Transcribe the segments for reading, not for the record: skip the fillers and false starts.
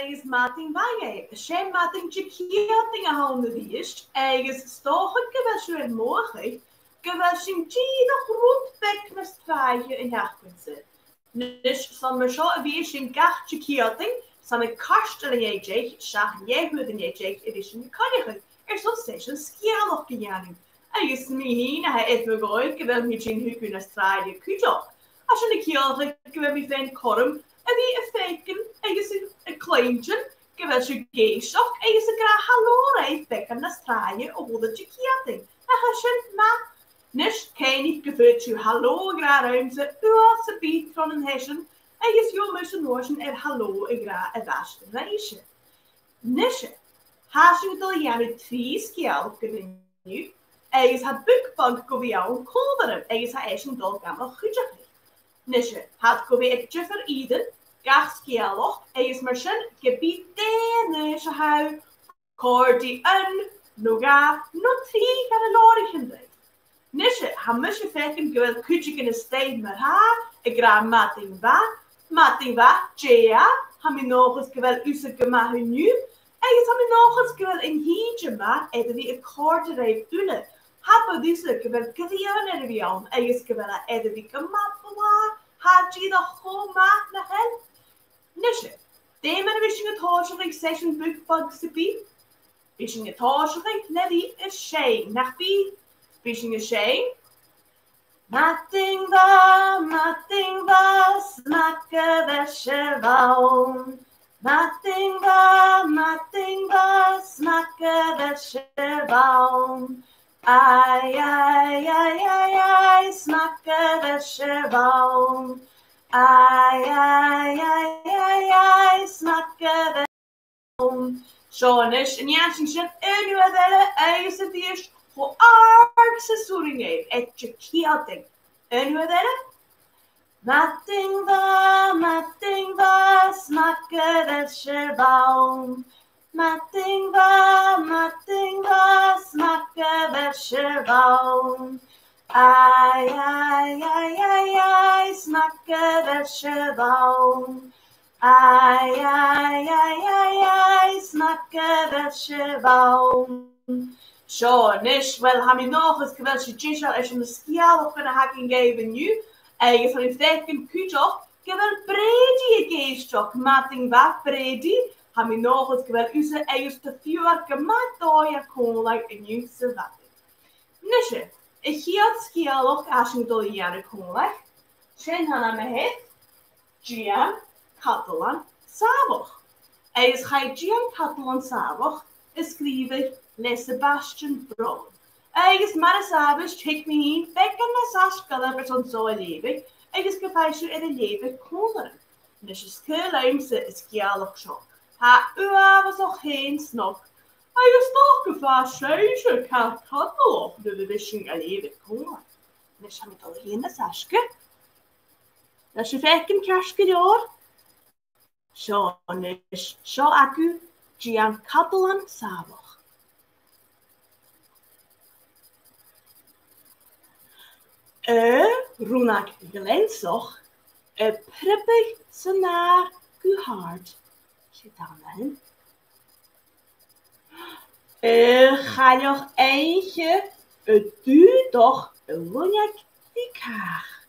agus mating vaie. Sé mating chikiating a handen diest, agus stochen gewes er morgen, gewes in tjedig rondbek met straaien in jachtpunten. Dus van me zo een beetje in gacht chikiating, van een karstel in je zag je goed in je is in de kanige. Zo steeds een skialog gejaning. Agus mi heen, hij even gooit, gewel met je huk in straaien kujok. Als je een kielge, gewel met een korm, en wie een feken, agus een kleintje, gewel je geestok, agus een graag hallo rijdt bekken naar straaien op de chikiating. En ga je maar. Nish kenig gevoerd je hallo gra ruimte, uafse beat van een hessen, en je zo moesten noorsen hallo gra vasten weisje. Nisje, haast je het al jaren 2 skiel kunnen nu, en je had bukbank go jou kolveren, en je had eerst een dol gammal goedje. Nisje, had go weer het juffer iden, gach skiel en je marschen gebied nisje hui, kordi un, noga, no 3 gaan lorigen. Nisje, ha musje feken gewel kutjik in de steed met haar, ik gra mating va, jea, ha mi nog eens gewel use gema hun nu, en je ha mi nog eens gewel in hietje ma, en wie een korte reep ule, ha po diese gewel kriyan er wie aan, en je gewel en wie gemappela, ha je de go ma na hen. Nisje, demen wishing het hoorschelijk session bookbug se bi, wishing het hoorschelijk nevi is shame, nach bi. Fishing a shame. Matting va, smakke wäsche vaum. Matting va, smakke wäsche vaum. Ai, smakke wäsche vaum. Ai, smakke wäsche vaum. Schonisch, en jansingen, en nu adelle, eisen die voor aardse soering heeft, et chikiating. En hoe dat? Matting va, smakke wäsche vaum. Matting va, smakke wäsche vaum. Ai, smakke wäsche vaum. Ai, smakke wäsche vaum. Zo, nish, wel, ha mi nog eens geweld je jisha als je een skial op kunnen hakken geven nu. En je van een teken kutop, geweld bredi geestok, matting va, bredi. Ha mi nog eens geweld use en je te vuur gemaakt door je koollijk en je se watten. Nisje, ik hier skial ook als je door je jaren koollijk. Shen hana me het, Gian, Catalan, Savoch. En je schijt Gian, Catalan, Savoch, schrijver Le Sebastian Brown. Agus mar sabes check me in, bekken na saskala per son zo leven, agus gefaisje in een leven konen. Dus je skeelheimse is kialig shock. Ha ua was ook geen snok. Agus nog gefaas scheisje kan kattelog de wishing een leven konen. Dus je met al geen saske. Dat je vekken kerske door. Zo is zo aku Gian Catalan Savoch. Runak glensoch, prippig senaar guhard. Zit dan hen. Ga nog eentje, het duurt toch een wonjak die kaag.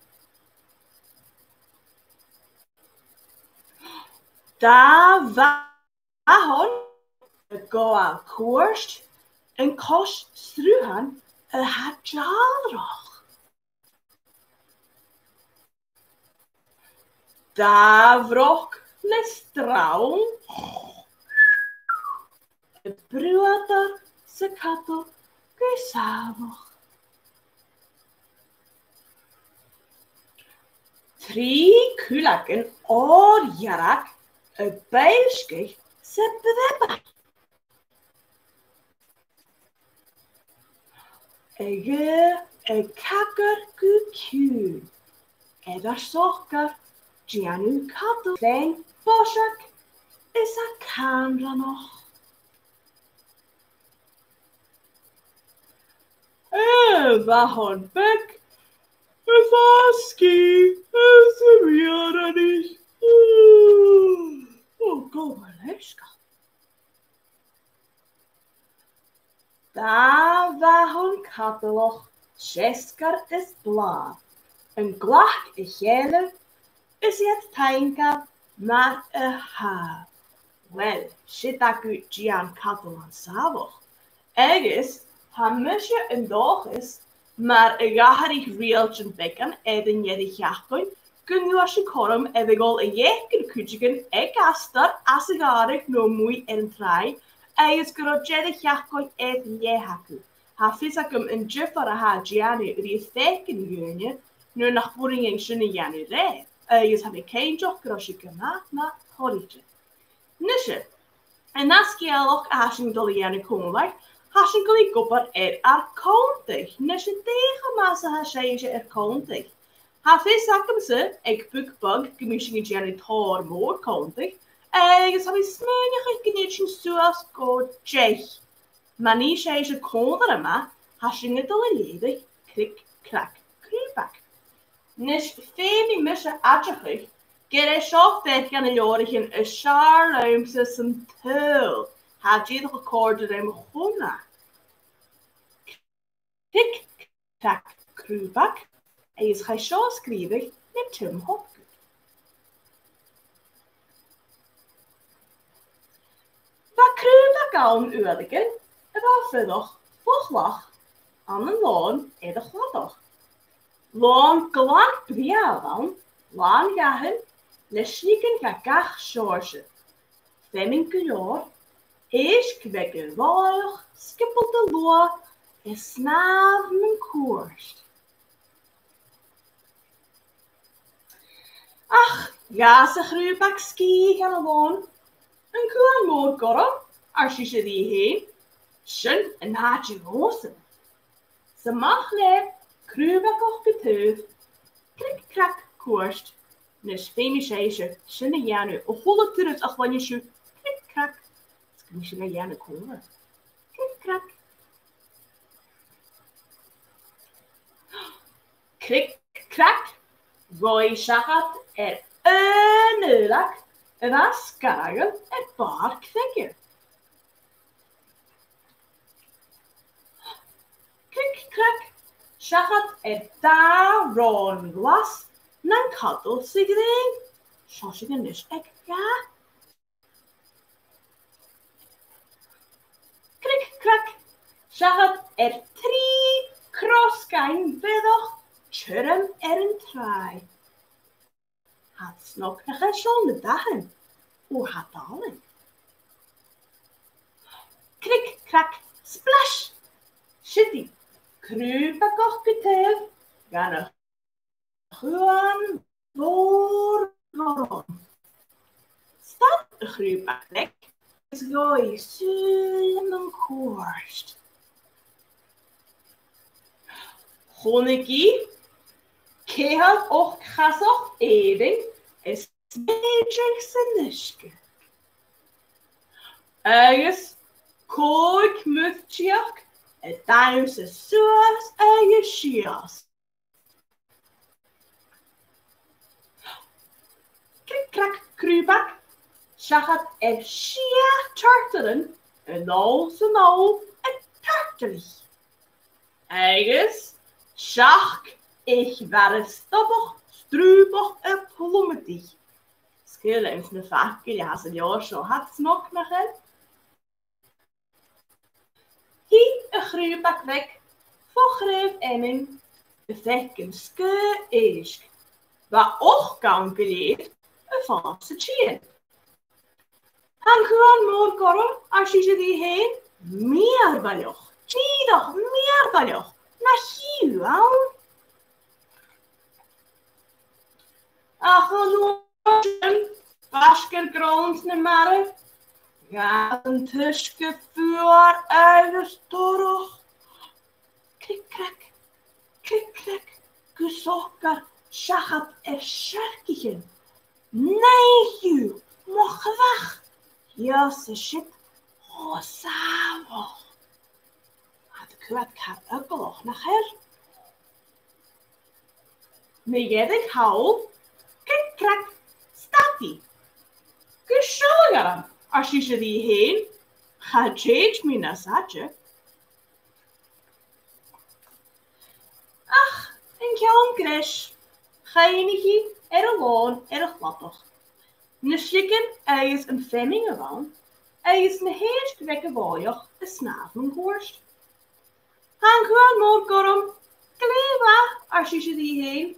Daar wahon, go aan koerst, en kost struhan, hat jalroch. Daar vroeg le straum, het bruater se kato gesavoch. 3 kulaken jarak, een bijlschig se bedebak. Een kakker kuku, en daar sokker. Giannu Kato, klein boschak, is a camera nog. Wahon bek, vaski, is er weer niet. Oh, go maar les. cadloch, Sescar is bla. Een glach gele is het tainka maar ha. Wel, shit aku Gian Catalan savoch. Ergens, hamusje een dag is, maar gaharig reeltje bekken eden jedig jachkoin, kun je als je korum en al een jeker kutjigen gastar asigarig no moei en trai, ergens gero jedig jachkoin eden jehaku. Ha fisakum een juffer ha Gianni rie feken jeunje, nu nach voering en schöne Gianni re. Ergens heb ik geen joch grosje gemaakt, maar horretje. Nisje. En nascialach asing doliane konlag, hasing goli gopper kontig. Nisje tegen massa hasje kontig. Ha sakum ze, ik bug, gemishing Gianni tor moor kontig. Ergens heb ik smenig genitchen suas go jech. Mani sheje kondere ma, hasing het doliledig, krik, krak, krubak. Nish femi mische atjachig. Gere seo fech gan leorigen a Charloimse san tul. Ha jidach akkoord am chona. Tik, tak, krubak. Is gij seo skrivig met Tim Hopgood. Va krubak aan uedigen, va fuddag, vochlach, aan een loon de gladdag. Loon glad briavan, laan gahen, lesniken ga gach sjorse. Femmin gelor, ees kwekke loog, skippelt de loa, snav men koerst. Ach, ja, ze grubak ski gaan loon. Een kuan moor gorom, als je ze die heen. Schön een haatje rozen. Ze mag leef, krubak och beteuf. Krik, krak, koerst. Nes femische schöne janu, o holle turret ach wanneer je krik, krak. Kan je naar janu komen. Krik, krak. Krik, krak. Roy shahat neurak. Was karagel bar kvekker. Krik, krak. Shahat da ron glas. Nan kadel sigring. Sjåsingen nish ja. Krik, krak. Shahat 3 kroskain bedoch. Tjurm een trai. Had snok nog een schone dagen. Hoe had allen? Krik, krak, splash. Shitty. Krupa koch geteef. Gana gewoon voor. Stad de krupa plek. Is gooi zullen koerst. Honiki. Kehalt och krasoch eding is magic siniske. Ergens koik muftjak et duimse suas ergens schias. Krik krak krubak, sjachat schia tartelen en al et tartelig. Ergens schach ich werde stoppig, struipig en plommetig. Schillen is een vaker, ja, ze jaar zo had smok nog in. Hier een gruwbak weg, voor greep emming, de vekken ske is. Waar ook kan geleerd, een valse tjien. En gewoon morgen, als je ze die heen, meer baljoch. Tjiedig, meer baljoch. Na hier, aan. Ach, vasker grond ne mare. Ja, een tuske vuur ergens door. Krik, krak, gezokker, schachat scherkigen. Nee, je, mag weg. Ja, ze shit, samen. Had ik het ook nog nachher. Me jedig hou. Krik, krak, stati. Geschogen, als je ze die heen, gaat jeetje me na zatje. Ach, een keon gris. Geinigje alone glatoch. Ne schikken is een femming eraan. Is een heerst wekke wojoch een snaven gorst. Han gewoon morgorum. Kleva als je die heen.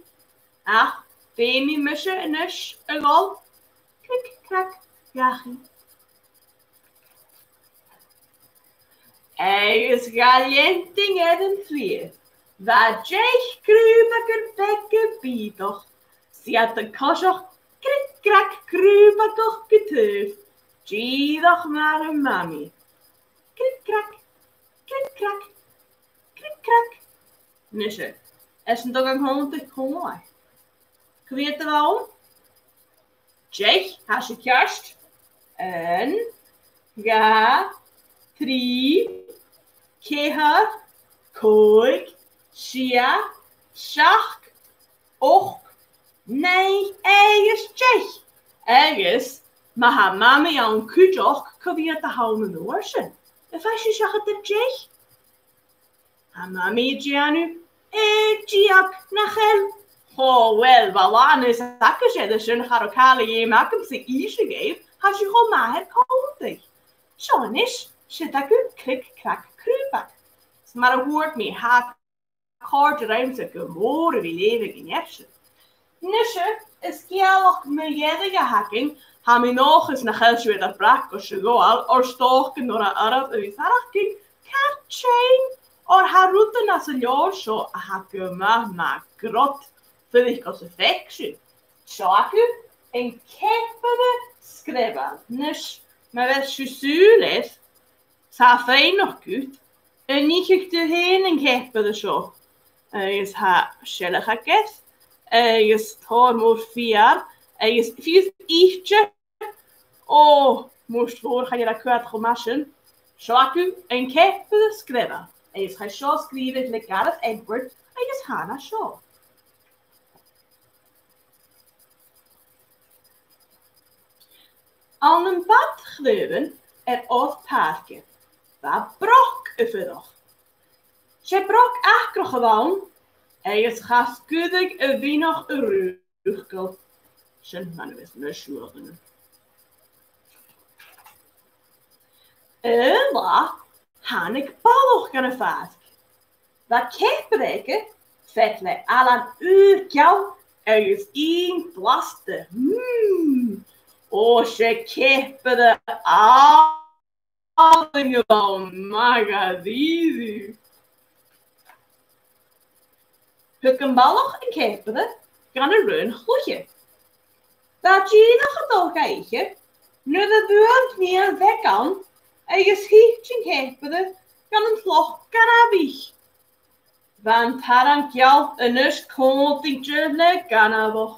Ach, femi musje en nus een gol. Krik, krak, jachen. Is galenting uit een vlier. Waar jij kruibakker bekke biedoch. Sie had de kosoch krik, krak, kruibakker geteuf. Giedoch naar een mami. Krik, krak, krik, krak, krik, krak. Nusje, is een toch een hond te komen. Weet je waarom? Jij, has je kerst. En, ga, 3, keer, koik, sia, schach, och, nee, ergens tjech. Ergens, maar haar mama aan kujoch kan weer te houden oorsen. En als je zegt dat tjech, haar mama Gianu, tjak, nachel. Oh, wel, walaan is zakken ze, dus een garokale je maken ze ietsje geef, als je gewoon maar herkomt. Zo is, zit dat u krik, krak, kruipak. Maar dan hoort me haak kort ruimte geboren wie leven in jessen. Nisje is gelijk miljardige hacking, ham je nog eens naar geld weer dat brak als je goal, of stoken door een arab uit hacking, katchain, of haar route naar zijn jaar zo hakken maar grot. Vind ik als affection. Zaken en keppende schrijven. Dus, maar wat je zuur is, zou fijn nog goed. En niet echt heen en keppende zo. Is haar schelle gekes. Is haar moest 4. Is 4 ietsje. Oh, moest voor ga je dat kwijt gemassen. Zaken en keppende schrijven. Is haar zo schrijven, like Gareth Edward. Is haar naar zo. Aan een bad gleuven of paardje. Waar brok nog? Ze brok achter gewoon. Is gaskudig en wie nog een rugkel. Zijn man is een schoenen. Ella, han ik balloch gaan vaat. Wat kepreken, vetle al een uurtje. Is één plaste. Oh, ze kepperde gewoon magazine. Hukkenballig en kepperde gaan een run gloedje. Dat je nog het al geitje, nu de buurt meer weg kan, en je schiet en kepperde gaan een vlog cannabis. Want haar jou een us komt in je cannabis.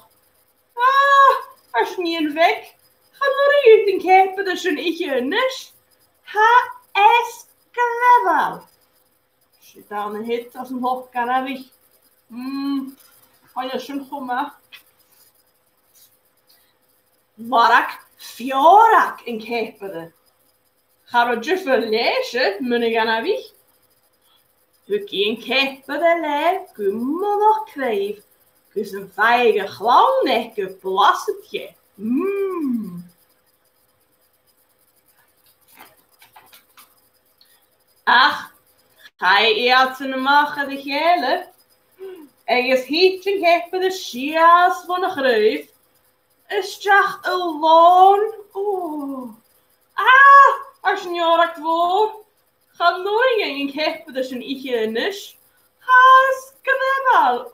Als niet weg. Ga maar uit en kijken dat zo'n ietsje is. Ha is clever. Zit aan een hit als een hoog cannabis. Ga je zo'n gomme. Warak, fjorak en kijken. Ga er je verlezen, meneer cannabis. We gaan kijken de lijf, kummer nog kreeg. Dus een vijge glauwnekke plassetje. Ach, ga je eerst in de maag de gele? En je schiet en geeft de schias van de gruif. Is toch alone? Als je niet hoort voor. Ga nooit en geeft de zo'n ietsje in is. Has knabbel.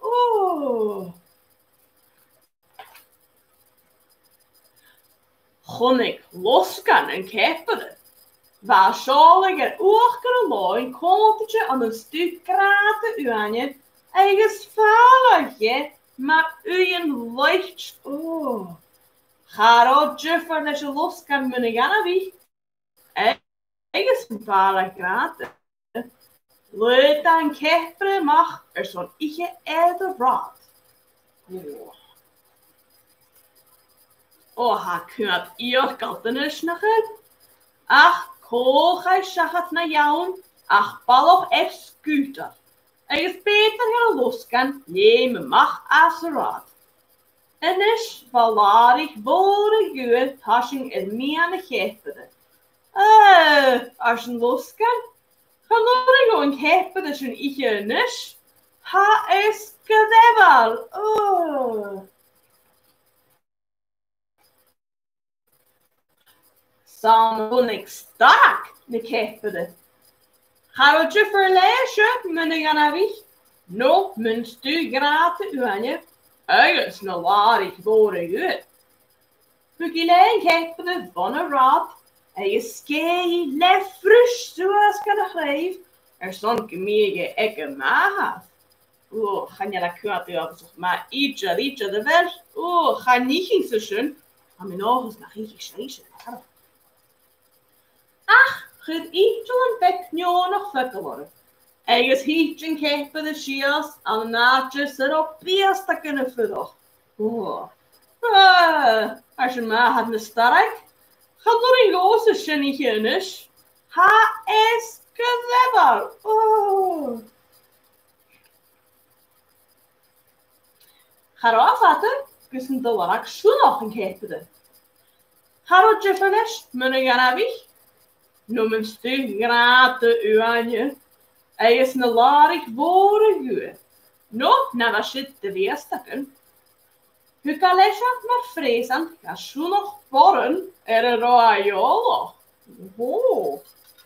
Gon ik losgaan en kepperen. Waar zal ik er ook een kontje aan een stuk kraten u aan je eigen spelletje, maar u een licht. Ga ook juffer dat je losgaan met gaan wie. Eigen spelletje kraten. Leut aan kepperen mag er zo'n ietsje eerder raad. Hij kunt hier katten snakken. Ach, kool gij schachat naar jou. Ach, balloch echt scooter. Agus beter ar losgan le me mach as a rad. Inis valarig bore gwyl tasing mian a chepede. As een losgan? Gaan er gewoon chepede zo'n iche inis? Ha is gedewal. Sam wil ik stark ne chepede. Ga je verlezen, meneer Janavich? No, munst u graten uanje. Ergens no larig bore gwyl. Hugilein chepede van een rad. Je skei le frus zoals kan de grijf. Zo'n gemige ikke maaf. Gaan je dat kwaad op maar ietsje de wel. Ga niet in zo schön. Ga me nog eens naar hier schrijven. Ach, gaat ietsje een beknjo nog vetter worden. Ergens hietje keppen de schiels aan naadjes erop bies te kunnen vullen. Als je maar had een sterk. Ga door in loze schennetje inis. Ha is gedewal. Ga afvatten, kussen de warak schoen een keppede. Ga je verles, meneer Janavich? Noemen stu grate uanje. Is een larig bore guur. No, na was het de weerstakken. Hu kan lezen maar vrezen, ga schoen nog borren een royolo.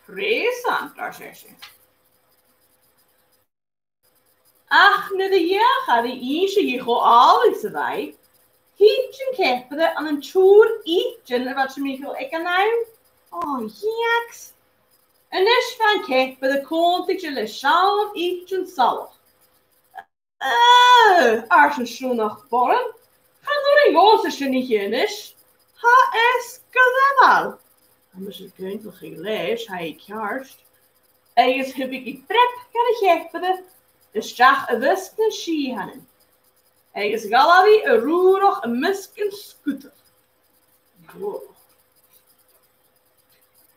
Vrezen, daar zeg je. Ach, nu de jaar gaat die eentje je gewoon alles erbij. Hietje kepperde aan een toer eentje wat je me wil ik aan jaks. En is van kepperde komt ik je le schaam eentje zelf. Als een schoen nog borren. Ga door een gozersje niet in is. Ha is gedewal. Anders het kunt nog geen lees, hij ik juist. Eens heb ik die prep gaan geven. Dus zag een wisken schiehanen. Eens galawi een roerig een misken scooter.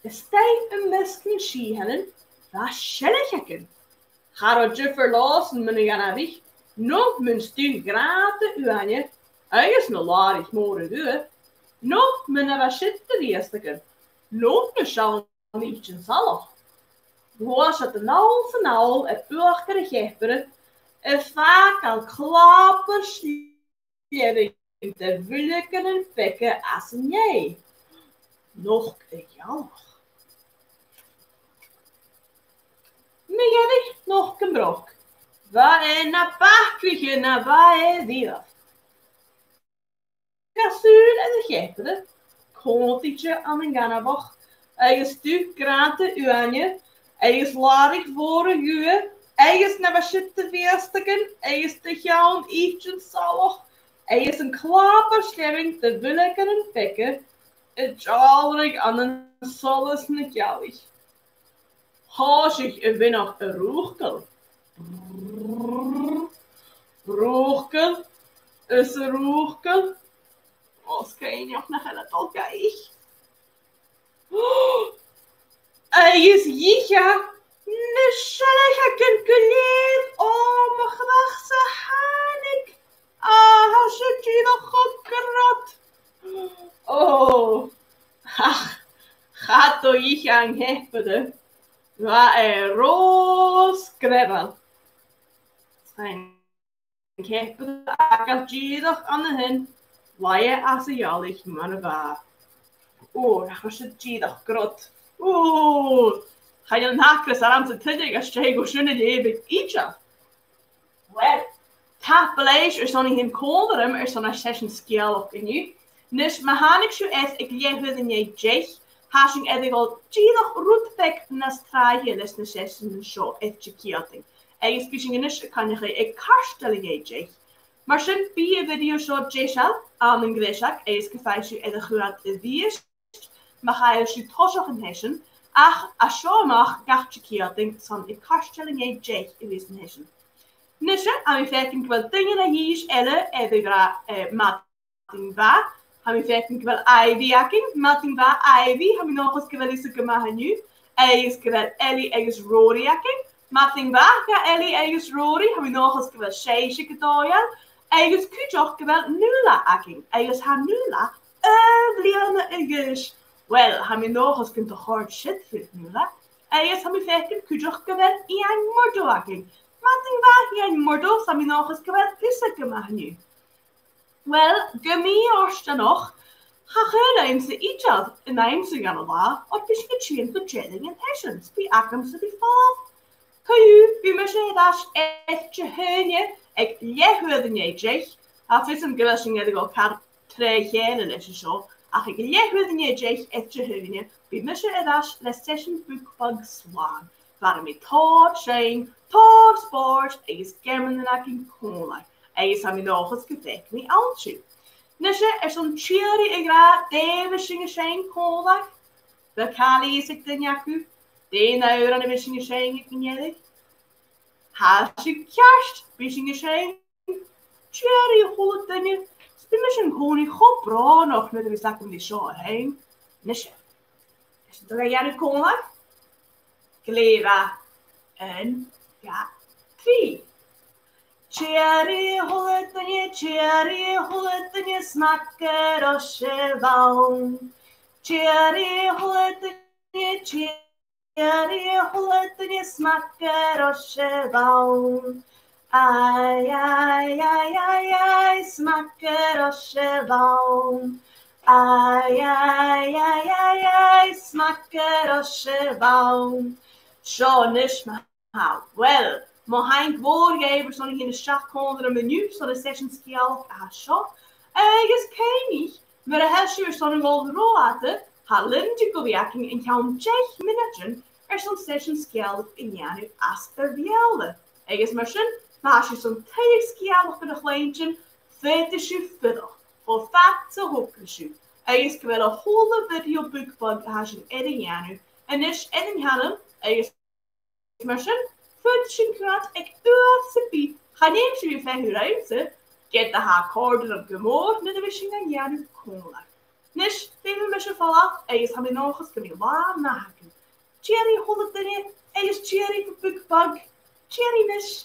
Is tijd een misken schiehanen? Dat schillighekken. Ga je verlassen, meneer Janavich? No, mijn stu graten uanje. Is een larig more duur. No, men was shit de weerstukken. No, me zal niet in zelf. Was het nou van nou het burger gepperen. Vaak al klappers in de wilken en pekken als een jij. Nog een jallig. Meneer, nog een brok. Waar naar bakje naar waar weer. Kasuur en de gepperde. Kontje aan een ganabach. Eigen stuk graten uanje. Eigen larig voor een uur. Eigen naar wat shit te weerstukken. Eigen te gaan ietsje zalig. Eigen een klapperschering te wilken en pekken. Het jalrig aan een solis niet jallig. Haas ik een winnaar een roerkel. Roerkel. Is een roerkel. Kan je ook nog een het ik. Is jicha. Nishalega kunkuleer. Mijn gewachtse hanik. Has het je nog gekrat. Ach. Gaat door jicha aan heppede. Waar een roos krebbel. Zijn heppede akert je nog aan de hen. Laie as jalig man waar. Dat was het toch grot. Ga je een hakres aan te tiddig als je go schöne leven ietsje. Wel, tapelees zo'n in kolderum zo'n session skill op in je. Dus mechanic zo ik leef in je jech. Hashing al nog roetbek nas traje les een session show je kiating. Je spijsing kan je karstellen je jech. Maar zijn bij video zo Jesha aan een gresak is gefeisje en de groot is. Maar ga je zo toch een hessen. Ach, als je mag gachtje kiating van ik karstellen je jech in deze hessen. Nisje, aan je verking wel dingen hier elle even gra mating va. Aan je verking wel ivy aking mating va ivy. Heb je nog eens geweldig gemaakt nu? Is gewel Ellie is rory aking. Mating bach ga Ellie agus Rory ha mi nog as gewel séise gedoiel, agus kujoch gewel nula aking, agus ha nula bliane agus. Wel, ha mi nog as kunt de hard shit fit nula, agus ha mi fekken kujoch gewel I ein mordo aking. Mating bach I ein mordo sa mi nog as gewel pisse gemacht nu. Wel, gemi orsta nog, ha geen se ietsad in eimse gan la, op bis getjien voor training en hessians, bi akam se bi fall. Kaju, bi me se das eftje heunje, ek jehuurde nejech, ha visum gewissing go kar 3 jaar is zo, ach ik jehuurde nejech eftje heunje, bi me se das les session boekbug slaan, waar me tor, shame, tor, sport, is gemmen en aking kola. Eis ha mi nog eens gefekt mi altje. Nisje zo'n chiri en gra devishinge shane kola. De kali is ik den jaku. De nou aan de wishinge shane ik niet. Haas je kerst wishinge shane. Chiri holt den je. Spimishin koni goed bra nog met de zak om die show heen. Nisje. Is het er jaren kola? Glera en ja 3. Cherry hulletanje smakker als je wou. Cherry hulletanje smakker als je wou. Ai, ai, ai, ai, ai, smakker als je wou. Ai, ai, ai, ai, ai, smakker als je wou. Zo, nish maar wel. Maar Henk voorgever zo'n in de stad komen een menu zo'n de session skill asho. Ergens ken ik, maar de helft zo'n golden rollaten, halen die goeieking en kan 10 minuten zo'n session skill in janu as verwielden. Ergens maar je zo'n 10 skill voor de kleintje, 40 verder, voor 50 hoekjes. Ergens kan wel een hele video boekbug hebben in janu en is in janu, ergens maar Futschenkraat, ik uursepi. Ga neem je weer 5 uur uit, get de haar koorden op gemoord met de wissing en jaren kola. Nish, neem me vallen, is hebben nog eens kunnen waar nahaken. Cherry 100 dingen, is cherry voor boekbug. Cherry nish.